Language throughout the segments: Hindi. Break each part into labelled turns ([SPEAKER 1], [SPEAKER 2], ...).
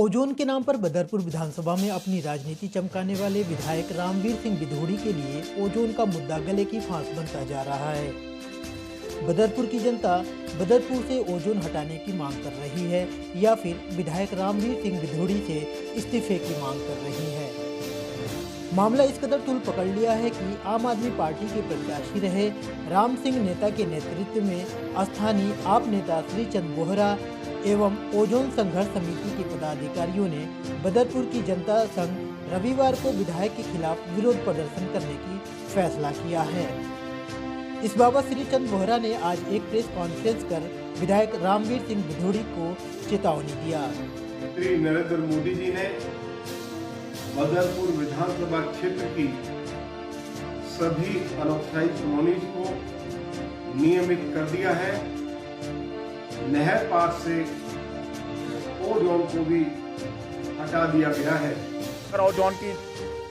[SPEAKER 1] ओजोन के नाम पर बदरपुर विधानसभा में अपनी राजनीति चमकाने वाले विधायक रामवीर सिंह बिधूड़ी के लिए ओजोन का मुद्दा गले की फांस बनता जा रहा है। बदरपुर की जनता बदरपुर से ओजोन हटाने की मांग कर रही है या फिर विधायक रामवीर सिंह बिधूड़ी से इस्तीफे की मांग कर रही है। मामला इस कदर तूल पकड़ लिया है कि आम आदमी पार्टी के प्रत्याशी रहे राम सिंह नेता के नेतृत्व में स्थानीय आप नेता श्री चंद बोहरा एवं ओजोन संघर्ष समिति के पदाधिकारियों ने बदरपुर की जनता संघ रविवार को विधायक के खिलाफ विरोध प्रदर्शन करने की फैसला किया है। इस बाबत श्री चंद बोहरा ने आज एक प्रेस कॉन्फ्रेंस कर विधायक रामवीर सिंह बिधूड़ी को चेतावनी दिया।
[SPEAKER 2] श्री नरेंद्र मोदी जी ने बदरपुर विधानसभा क्षेत्र की सभी अनऑथराइज्ड कॉलोनीज को नियमित कर दिया है। नहर पार से ओजोन को भी हटा दिया गया है।
[SPEAKER 3] अगर ओजोन की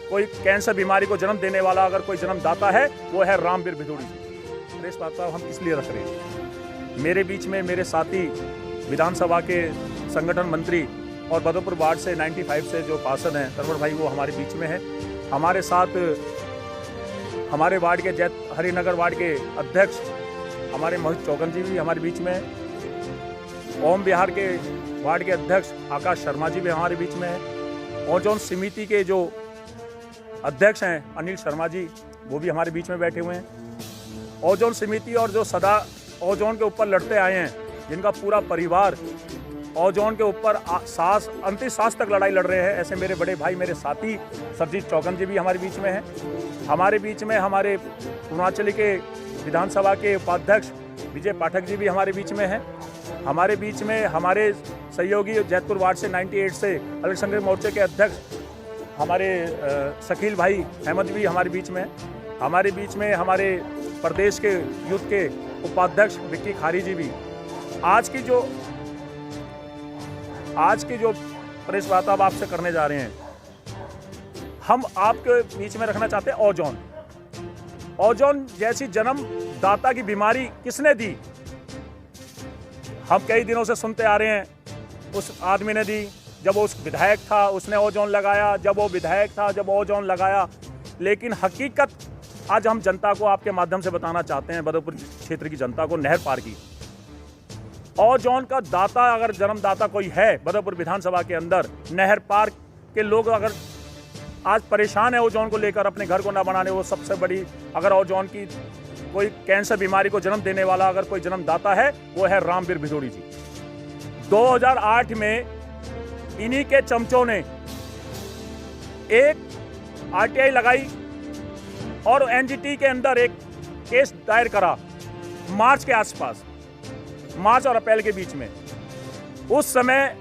[SPEAKER 3] कोई कैंसर बीमारी को जन्म देने वाला अगर कोई जन्मदाता है वो है रामवीर बिधूड़ी जी। प्रेस वार्ता हम इसलिए रख रहे हैं, मेरे बीच में मेरे साथी विधानसभा के संगठन मंत्री और बदरपुर वार्ड से 95 से जो पार्षद हैं तरवर भाई वो हमारे बीच में हैं। हमारे साथ हमारे वार्ड के हरिनगर वार्ड के अध्यक्ष हमारे मोहित चौगन जी भी हमारे बीच में हैं। ओम बिहार के वार्ड के अध्यक्ष आकाश शर्मा जी भी हमारे बीच में हैं। ओजोन समिति के जो अध्यक्ष हैं अनिल शर्मा जी वो भी हमारे बीच में बैठे हुए हैं। ओजोन समिति और जो सदा ओजोन के ऊपर लड़ते आए हैं, जिनका पूरा परिवार ओजोन के ऊपर अंतिम सांस तक लड़ाई लड़ रहे हैं, ऐसे मेरे बड़े भाई मेरे साथी सरजीत चौगन जी भी हमारे बीच में हैं। हमारे बीच में हमारे पूर्वांचल के विधानसभा के उपाध्यक्ष विजय पाठक जी भी हमारे बीच में हैं। हमारे बीच में हमारे सहयोगी जैतपुर वार्ड से 98 से अल्पसंख्यक मोर्चे के अध्यक्ष हमारे शकील भाई अहमद भी हमारे बीच में हैं। हमारे बीच में हमारे प्रदेश के यूथ के उपाध्यक्ष विक्की खारी जी भी। आज की जो प्रेस वार्ता आपसे करने जा रहे हैं, हम आपके बीच में रखना चाहते हैं ओजोन जैसी जन्मदाता की बीमारी किसने दी? हम कई दिनों से सुनते आ रहे हैं उस आदमी ने दी, जब वो उस विधायक था उसने ओजोन लगाया, जब वो विधायक था जब ओजोन लगाया। लेकिन हकीकत आज हम जनता को आपके माध्यम से बताना चाहते हैं, बदरपुर क्षेत्र की जनता को, नहर पार की ओजोन का दाता अगर जन्मदाता कोई है बदरपुर विधानसभा के अंदर, नहर पार के लोग अगर आज परेशान है ओजोन को लेकर, अपने घर को ना बनाने, वो सबसे बड़ी अगर ओजोन की कोई कैंसर बीमारी को जन्म देने वाला अगर कोई जन्मदाता है वो है रामवीर बिधूड़ी जी। 2008 में इन्हीं के चमचों ने एक आरटीआई लगाई और एनजीटी के अंदर एक केस दायर करा मार्च के आसपास, मार्च और अप्रैल के बीच में। उस समय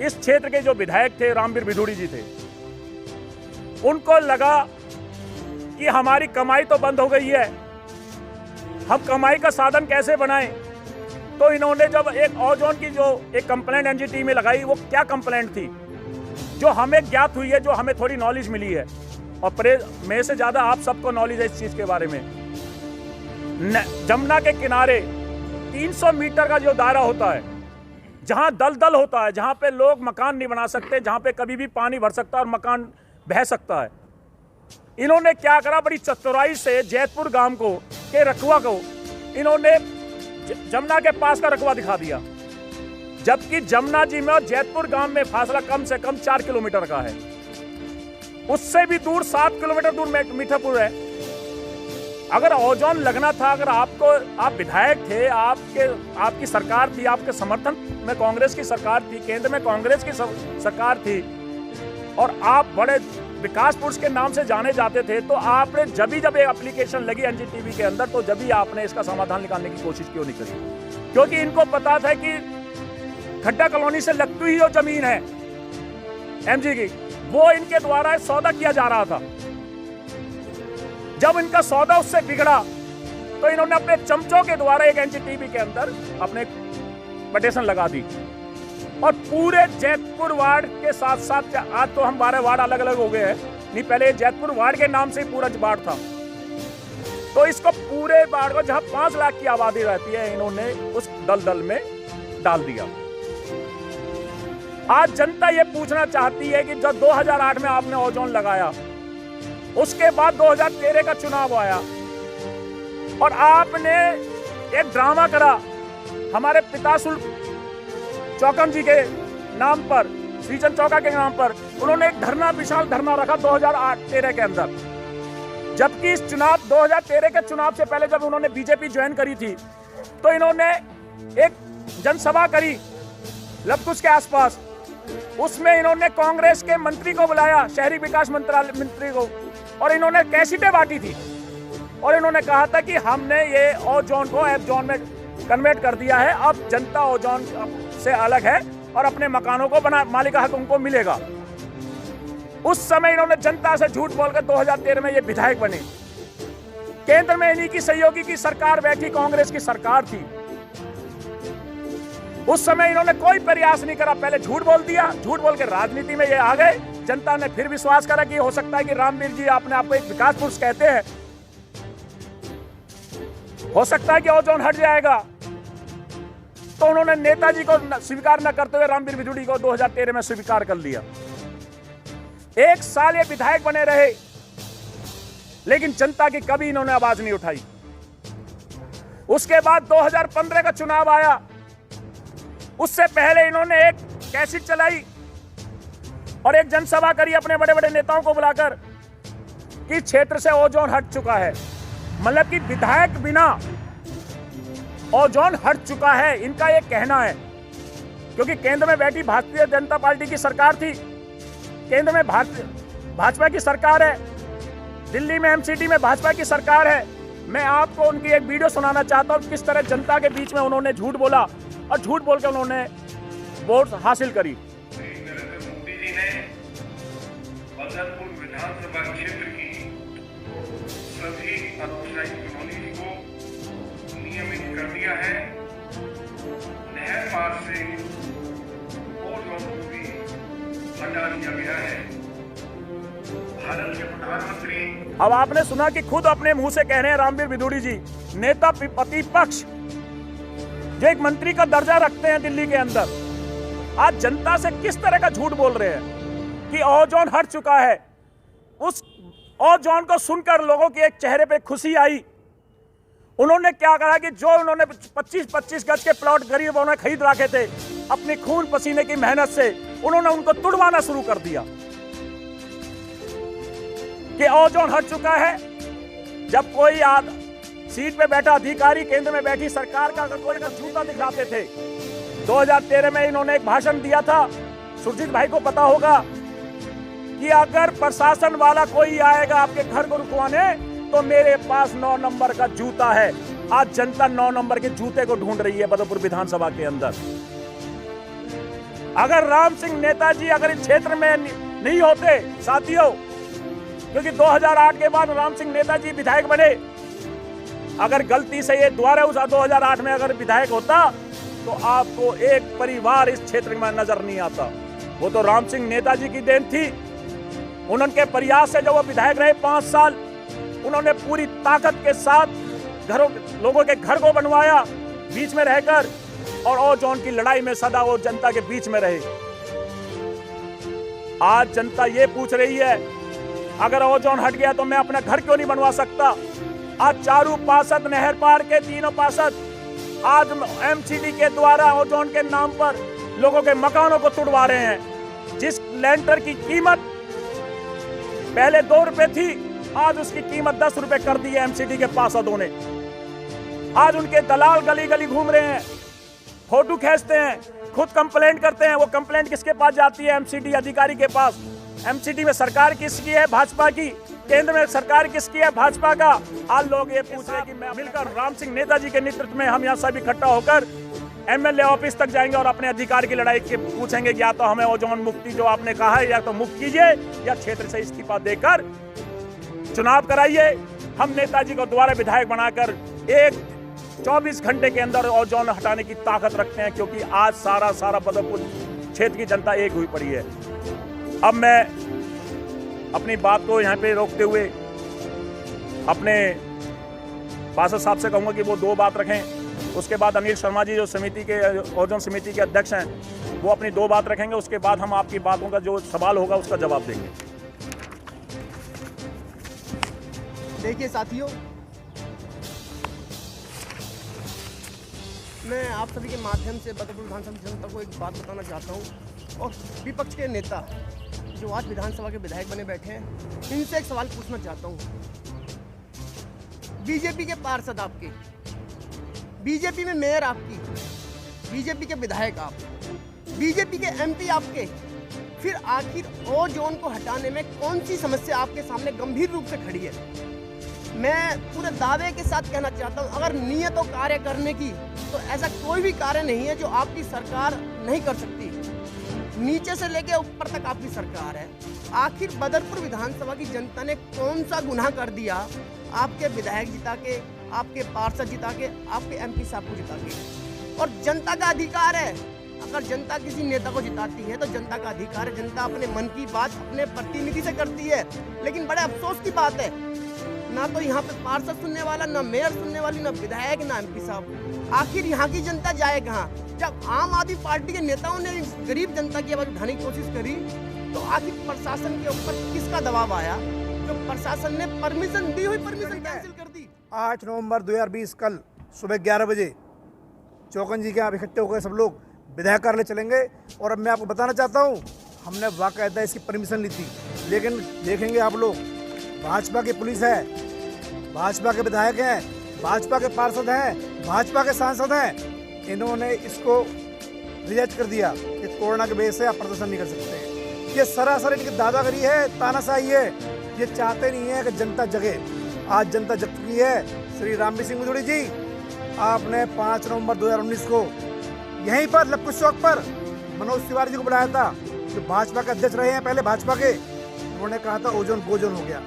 [SPEAKER 3] इस क्षेत्र के जो विधायक थे रामवीर बिधूड़ी जी थे, उनको लगा कि हमारी कमाई तो बंद हो गई है, हम कमाई का साधन कैसे बनाएं। तो इन्होंने जब एक ओजोन की जो एक कंप्लेंट एनजीटी में लगाई, वो क्या कंप्लेंट थी जो हमें ज्ञात हुई है, जो हमें थोड़ी नॉलेज मिली है, और मैं से ज़्यादा आप सबको नॉलेज है इस चीज़ के बारे में। जमुना के किनारे 300 मीटर का जो दायरा होता है, जहाँ दलदल होता है, जहाँ पे लोग मकान नहीं बना सकते, जहाँ पे कभी भी पानी भर सकता है और मकान बह सकता है, इन्होंने क्या करा, बड़ी चतुराई से जैतपुर गांव को के रकबा को इन्होंने जमुना के पास का रकबा दिखा दिया, जबकि जमुना जी में और जैतपुर गांव में फासला कम से कम 4 किलोमीटर का है। उससे भी दूर 7 किलोमीटर दूर मीठापुर है। अगर ओजोन लगना था, अगर आप विधायक थे, आपकी सरकार थी, आपके समर्थन में कांग्रेस की सरकार थी, केंद्र में कांग्रेस की सरकार थी, और आप बड़े विकास पुरुष के नाम से जाने जाते थे, तो आपने जब एक एप्लीकेशन लगी एनजीटीवी के अंदर, तो जब आपने इसका समाधान निकालने की कोशिश क्यों नहीं करी? क्योंकि इनको पता था कि खड्डा कॉलोनी से लगती ही जो जमीन है एमजी की, वो इनके द्वारा सौदा किया जा रहा था। जब इनका सौदा उससे बिगड़ा तो इन्होंने अपने चमचों के द्वारा एक एनजीटीवी के अंदर अपने पटिशन लगा दी, और पूरे जैतपुर वार्ड के साथ साथ, आज तो हम 12 वार्ड अलग अलग हो गए हैं, नहीं पहले जैतपुर वार्ड के नाम से ही पूरा वार्ड था, तो इसको पूरे वार्ड को, जहां 5 लाख की आबादी रहती है, इन्होंने उस दलदल में डाल दिया। आज जनता ये पूछना चाहती है कि जब 2008 में आपने ओजोन लगाया, उसके बाद 2013 का चुनाव आया और आपने एक ड्रामा करा हमारे पितासुल चौकम जी के नाम पर, श्रीचंद चौका के नाम पर। उन्होंने एक धरना, विशाल धरना रखा 2013 के अंदर, जबकि इस चुनाव 2013 के चुनाव से पहले जब उन्होंने बीजेपी ज्वाइन करी थी तो इन्होंने एक जनसभा करी लबकुश के आसपास। उसमें इन्होंने कांग्रेस के मंत्री को बुलाया, शहरी विकास मंत्री को, और इन्होंने कैसेटें बांटी थी और इन्होंने कहा था कि हमने ये ओजोन को एफ जोन में कन्वर्ट कर दिया है, अब जनता ओजोन से अलग है और अपने मकानों को मालिक हक उनको मिलेगा। उस समय इन्होंने जनता से झूठ बोलकर 2013 में ये विधायक बने। केंद्र में इन्हीं की सहयोगी की सरकार बैठी, कांग्रेस की सरकार थी। उस समय इन्होंने कोई प्रयास नहीं करा, पहले झूठ बोल दिया, झूठ बोल के राजनीति में ये आ गए। जनता ने फिर विश्वास करा कि हो सकता है कि रामवीर जी अपने आप को एक विकास पुरुष कहते हैं, हो सकता है कि ओजोन हट जाएगा। तो उन्होंने नेताजी को स्वीकार न करते हुए रामवीर बिधूड़ी को 2013 में स्वीकार कर लिया। एक साल ये विधायक बने रहे, लेकिन जनता की कभी इन्होंने आवाज नहीं उठाई। उसके बाद 2015 का चुनाव आया, उससे पहले इन्होंने एक कैसेट चलाई और एक जनसभा करी अपने बड़े बड़े नेताओं को बुलाकर कि क्षेत्र से ओजोन हट चुका है। मतलब कि विधायक बिना ओजोन हट चुका है, इनका ये कहना है। क्योंकि केंद्र में बैठी भारतीय जनता पार्टी की सरकार थी, केंद्र में भाजपा की सरकार है, दिल्ली में एमसीडी में भाजपा की सरकार है। मैं आपको उनकी एक वीडियो सुनाना चाहता हूं, किस तरह जनता के बीच में उन्होंने झूठ बोला और झूठ बोल के उन्होंने वोट हासिल करी।
[SPEAKER 2] नरेंद्र मोदी जी ने बदरपुर विधानसभा क्षेत्र की सभी अनऑथराइज्ड कॉलोनीज को नियमित कर दिया है। नहर पार से ओजोन को भी हटा दिया गया है। भारत के प्रधानमंत्री,
[SPEAKER 3] अब आपने सुना कि खुद अपने मुंह से कह रहे हैं रामवीर बिधूड़ी जी, नेता प्रतिपक्ष जो एक मंत्री का दर्जा रखते हैं दिल्ली के अंदर, आज जनता से किस तरह का झूठ बोल रहे हैं कि ओजोन हट चुका है। उस ओजोन को सुनकर लोगों के एक चेहरे पे खुशी आई। उन्होंने क्या कहा कि जो उन्होंने 25-25 गज के प्लॉट गरीबों ने खरीद रखे थे अपनी खून पसीने की मेहनत से, उन्होंने उनको तुड़वाना शुरू कर दिया कि ओजोन हट चुका है। जब कोई सीट पे बैठा अधिकारी, केंद्र में बैठी सरकार का अगर कोई जूता दिखाते थे, 2013 में इन्होंने एक भाषण दिया था, सुरजीत भाई को पता होगा, कि अगर प्रशासन वाला कोई आएगा आपके घर को रुकवाने तो मेरे पास 9 नंबर का जूता है। आज जनता 9 नंबर के जूते को ढूंढ रही है बदरपुर विधानसभा के अंदर। अगर राम सिंह नेताजी अगर इस क्षेत्र में नहीं होते साथियों, क्योंकि 2008 के बाद राम सिंह नेताजी विधायक बने, अगर गलती से ये दोबारा उस 2008 में अगर विधायक होता तो आपको एक परिवार इस क्षेत्र में नजर नहीं आता। वो तो राम सिंह नेताजी की देन थी। उनके प्रयास से जब वो विधायक रहे 5 साल, उन्होंने पूरी ताकत के साथ लोगों के घर को बनवाया बीच में रहकर, और ओजोन की लड़ाई में सदा वो जनता के बीच में रहे। आज जनता ये पूछ रही है, अगर ओजोन हट गया तो मैं अपना घर क्यों नहीं बनवा सकता। आज चारू पार्षद, नहर पार के तीनों पार्षद आज एमसीडी के द्वारा ओजोन के नाम पर लोगों के मकानों को तुड़वा रहे हैं। जिस लैंटर की कीमत पहले 2 रुपए थी, आज उसकी कीमत 10 रुपए कर दी है एमसीडी के पार्षदों ने। आज उनके दलाल गली गली घूम रहे हैं, फोटो खींचते हैं, खुद कंप्लेंट करते हैं। वो कंप्लेंट किसके पास जाती है? एमसीडी अधिकारी के पास। एमसीडी में सरकार किसकी है? भाजपा की। केंद्र में सरकार किसकी है? भाजपा का। आज लोग ये पूछ रहे हैं कि मैं मिलकर राम सिंह नेताजी के नेतृत्व में हम यहाँ सब इकट्ठा होकर एमएलए ऑफिस तक जाएंगे और अपने अधिकार की लड़ाई के पूछेंगे कि या तो हमें ओजोन मुक्ति जो आपने कहा है या तो मुक्त कीजिए, या क्षेत्र से इस्तीफा देकर चुनाव कराइए। हम नेताजी को दोबारा विधायक बनाकर 24 घंटे के अंदर ओजोन हटाने की ताकत रखते हैं, क्योंकि आज सारा बदरपुर क्षेत्र की जनता एक हुई पड़ी है। अब मैं अपनी बात को यहाँ पे रोकते हुए अपने पार्षद साहब से कहूँगा कि वो 2 बात रखें। उसके बाद अनिल शर्मा जी जो समिति के ओजोन समिति के अध्यक्ष हैं, वो अपनी 2 बात रखेंगे, उसके बाद हम आपकी बातों का जो सवाल होगा उसका जवाब देंगे।
[SPEAKER 4] देखिए साथियों, मैं आप सभी के माध्यम से बदरपुर विधानसभा जनता को एक बात बताना चाहता हूँ, और विपक्ष के नेता जो आज विधानसभा के विधायक बने बैठे हैं, इनसे एक सवाल पूछना चाहता हूँ। बीजेपी के पार्षद आपके, बीजेपी में मेयर आपकी, बीजेपी के विधायक आप, बीजेपी के एमपी आपके, फिर आखिर ओ जोन को हटाने में कौन सी समस्या आपके सामने गंभीर रूप से खड़ी है? मैं पूरे दावे के साथ कहना चाहता हूँ, अगर नीयत हो कार्य करने की तो ऐसा कोई भी कार्य नहीं है जो आपकी सरकार नहीं कर सकती। नीचे से लेके ऊपर तक आपकी सरकार है। आखिर बदरपुर विधानसभा की जनता ने कौन सा गुनाह कर दिया आपके विधायक जिता के, आपके पार्षद जिता के, आपके एमपी साहब को जिता के? और जनता का अधिकार है, अगर जनता किसी नेता को जिताती है तो जनता का अधिकार है, जनता अपने मन की बात अपने प्रतिनिधि से करती है। लेकिन बड़े अफसोस की बात है, ना तो यहाँ पे पार्षद सुनने वाला, ना मेयर सुनने वाली, ना विधायक, ना एमपी साहब। आखिर यहाँ की जनता जाए कहाँ? जब आम आदमी पार्टी के नेताओं ने गरीब जनता की आवाज उठाने की कोशिश करी तो आखिर प्रशासन के ऊपर किसका दबाव आया? जो प्रशासन ने परमिशन दी हुई परमिशन कैंसिल कर दी।
[SPEAKER 5] 8 नवंबर 2020 कल सुबह 11 बजे चौकन जी के यहाँ इकट्ठे होकर सब लोग विधायक कार्यालय चलेंगे। और अब मैं आपको बताना चाहता हूँ, हमने वाकायदा इसकी परमिशन ली थी, लेकिन देखेंगे आप लोग, भाजपा की पुलिस है, भाजपा के विधायक हैं, भाजपा के पार्षद हैं, भाजपा के सांसद हैं, इन्होंने इसको रिजेक्ट कर दिया कि कोरोना की वजह से आप प्रदर्शन नहीं कर सकते। ये सरासर इनकी दादागिरी है, तानाशाही है। ये चाहते नहीं है कि जनता जगे। आज जनता जग चुकी है। श्री रामवीर सिंह बिधूड़ी जी, आपने 5 नवंबर 2019 को यहीं पर लपकुश चौक पर मनोज तिवारी जी को बुलाया था, जो भाजपा के अध्यक्ष रहे हैं पहले भाजपा के। उन्होंने कहा था ओजोन गोजोन हो गया।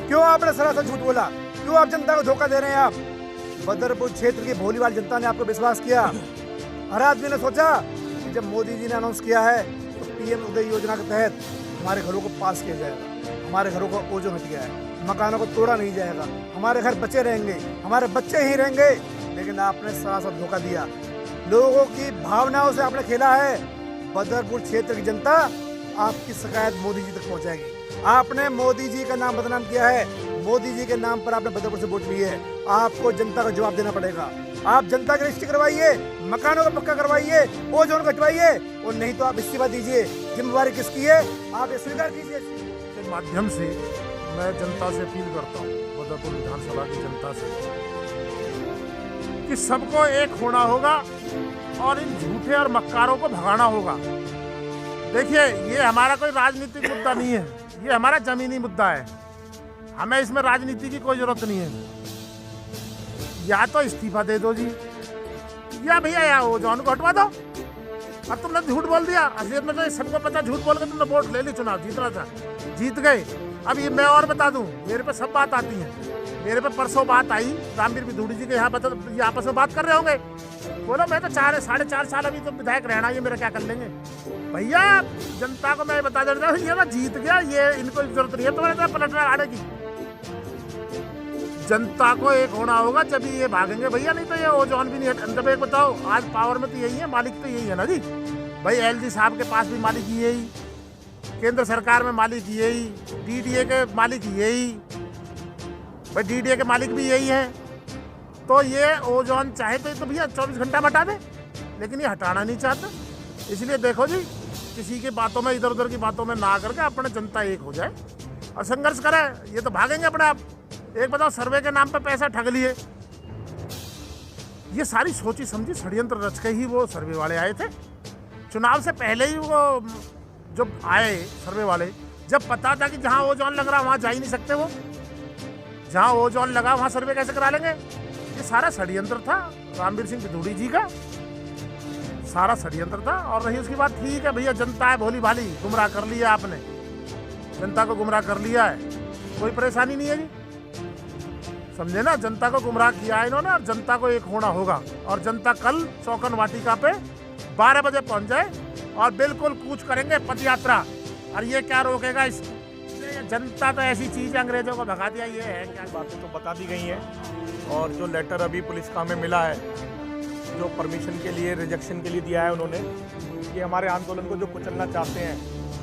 [SPEAKER 5] क्यों आपने सरासर झूठ बोला? क्यों आप जनता को धोखा दे रहे हैं? आप बदरपुर क्षेत्र की भोली वाली जनता ने आपको विश्वास किया। हर आदमी ने सोचा कि जब मोदी जी ने अनाउंस किया है तो पीएम उदय योजना के तहत हमारे घरों को पास किया जाएगा, हमारे घरों को ओजोन हट गया है, मकानों को तोड़ा नहीं जाएगा, हमारे घर बचे रहेंगे, हमारे बच्चे ही रहेंगे। लेकिन आपने सरासर धोखा दिया, लोगों की भावनाओं से आपने खेला है। बदरपुर क्षेत्र की जनता आपकी शिकायत मोदी जी तक पहुंचाएगी। आपने मोदी जी का नाम बदनाम किया है, मोदी जी के नाम पर आपने बदरपुर से वोट ली है। आपको जनता का जवाब देना पड़ेगा। आप जनता की रजिस्ट्री करवाइए, मकानों को पक्का करवाइए, ओजोन घटवाइए, और नहीं तो आप इस्तीफा दीजिए। जिम्मेवारी किसकी है, आप ये स्वीकार कीजिए।
[SPEAKER 6] के माध्यम से मैं जनता से अपील करता हूँ, बदरपुर विधानसभा की जनता से, कि सबको एक होना होगा और इन झूठे और मक्कारों को भगाना होगा। देखिए, ये हमारा कोई राजनीतिक मुद्दा नहीं है, ये हमारा जमीनी मुद्दा है। हमें इसमें राजनीति की कोई जरूरत नहीं है। या तो इस्तीफा दे दो जी, या भैया या ओजोन को हटवा दो। अब तुमने झूठ बोल दिया, असलियत में तो सबको पता, झूठ बोल के तुमने वोट ले ली, चुनाव जीतना था, जीत गए। अब ये मैं और बता दूं, मेरे पे सब बात आती है। मेरे पे परसों बात आई, रामवीर बिधूड़ी जी के यहाँ ये आपस में बात कर रहे होंगे। बोलो मैं तो 4.5 साल अभी तो विधायक रहना, ये मेरा क्या कर लेंगे? भैया जनता को मैं बता देता हूँ, ये मैं जीत गया, ये इनको जरूरत नहीं है तुम्हारे पलटना आने की। जनता को एक होना होगा, जब ये भागेंगे भैया, नहीं तो ये ओजोन भी नहीं हट। जब एक बताओ, आज पावर में तो यही है, मालिक तो यही है ना जी भाई। एलजी साहब के पास भी मालिक यही, केंद्र सरकार में मालिक यही, डीडीए के मालिक यही, भाई डीडीए के मालिक भी यही है। तो ये ओजोन चाहे तो भैया 24 घंटा में हटा दे, लेकिन ये हटाना नहीं चाहता। इसलिए देखो जी, किसी की बातों में, इधर उधर की बातों में ना करके अपने जनता एक हो जाए और संघर्ष करे। ये तो भागेंगे अपने आप। एक बताओ, सर्वे के नाम पे पैसा ठग लिए, ये सारी सोची समझी षड्यंत्र रच के ही वो सर्वे वाले आए थे। चुनाव से पहले ही वो जब आए सर्वे वाले, जब पता था कि जहां ओजोन लग रहा वहां जा ही नहीं सकते, वो जहां ओजोन लगा वहां सर्वे कैसे करा लेंगे? ये सारा षड्यंत्र था रामवीर सिंह बिधूड़ी जी का, सारा षड्यंत्र था। और रही उसकी बात, ठीक है भैया, जनता है भोली भाली, गुमराह कर लिया आपने, जनता को गुमराह कर लिया है, कोई परेशानी नहीं है जी, समझे ना। जनता को गुमराह किया है इन्होंने, और जनता को एक होना होगा। और जनता कल चौकन वाटिका पे 12 बजे पहुंच जाए और बिल्कुल कूच करेंगे पद यात्रा। और ये क्या रोकेगा? इस जनता तो ऐसी चीज है, अंग्रेजों को भगा दिया। ये है क्या?
[SPEAKER 3] बातें तो बता दी गई हैं, और जो लेटर अभी पुलिस का हमें मिला है
[SPEAKER 6] जो परमिशन के लिए, रिजेक्शन के लिए दिया है उन्होंने, ये हमारे आंदोलन को जो कुचलना चाहते हैं,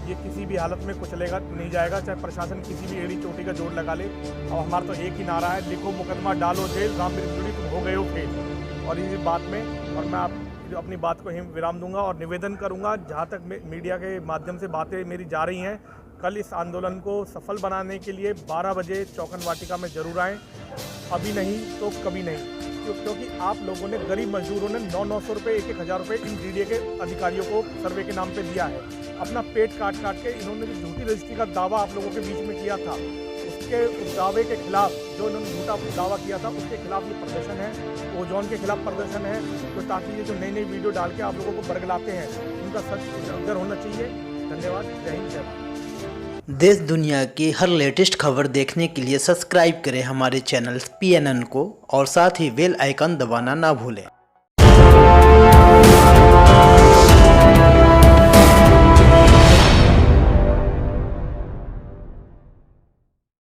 [SPEAKER 6] ये किसी भी हालत में कुचलेगा नहीं जाएगा, चाहे प्रशासन किसी भी एड़ी चोटी का जोड़ लगा ले। और हमारा तो एक ही नारा है, लिखो मुकदमा, डालो जेल, रामवीर बिधूड़ी तुम हो गए हो फेल। और इस बात में और मैं अपनी बात को ही विराम दूंगा और निवेदन करूंगा, जहां तक मीडिया के माध्यम से बातें मेरी जा रही हैं, कल इस आंदोलन को सफल बनाने के लिए 12 बजे चौकन वाटिका में जरूर आएँ, अभी नहीं तो कभी नहीं। क्योंकि आप लोगों ने, गरीब मजदूरों ने 900 रुपये, 1,000 रुपये इन GDA के अधिकारियों को सर्वे के नाम पे दिया है। अपना पेट काट के इन्होंने जो झूठी रजिस्ट्री का दावा आप लोगों के बीच में किया था, उस दावे के खिलाफ, जो इन्होंने झूठा दावा किया था उसके खिलाफ ये प्रदर्शन है, ओजोन के खिलाफ प्रदर्शन है, तो ताकि ये जो नई नई वीडियो डाल के आप लोगों को बरगलाते हैं, उनका सच उजागर होना चाहिए। धन्यवाद। जय हिंद, जय भारत।
[SPEAKER 1] देश दुनिया की हर लेटेस्ट खबर देखने के लिए सब्सक्राइब करें हमारे चैनल PNN को और साथ ही बेल आइकन दबाना ना भूलें।